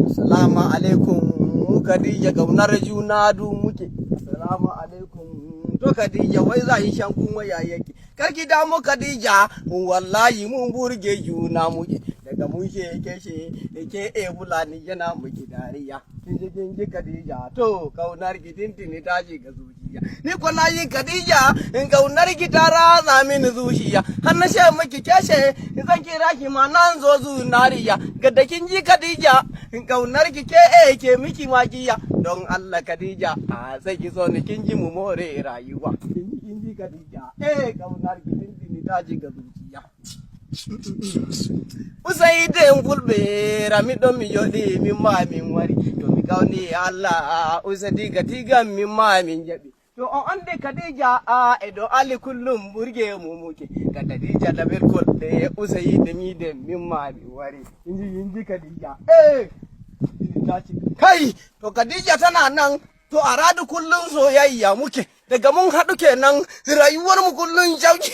Salamu alaikum Khadija gaunar juna du muke. Salamu alaikum to Khadija wai za yi shankun waya yake. Karki damu Khadija wallahi mun burge juna muke. Daga mun ke fulani yana muke dariya. Kin ji Khadija to kaunar ki tintini ta ga zuciya. Ni ko na yi Khadija in kaunar ki ta raza mini zuciya. Har na she miki keshe zan kira ki ma nan zo zunariya. Gadda kin ji Khadija in kaunar ki ke miki magiya. Don Allah Khadija a sai ki zo ni kin ji mu more rayuwa. Kin ji Khadija kaunar ki tintini ta ga zuciya. Usai den fulbe rami don mi yodi mi ma min wari to mi kauni Allah usadi gatiga mi ma min jabi to on de Khadija edo ali kullum burge mu muke Khadija da ber kolde usai de mi de mi ma min wari inji Khadija kai to Khadija tana nan to aradu kullum soyayya muke daga mun haɗu kenan rayuwar mu kullum jauki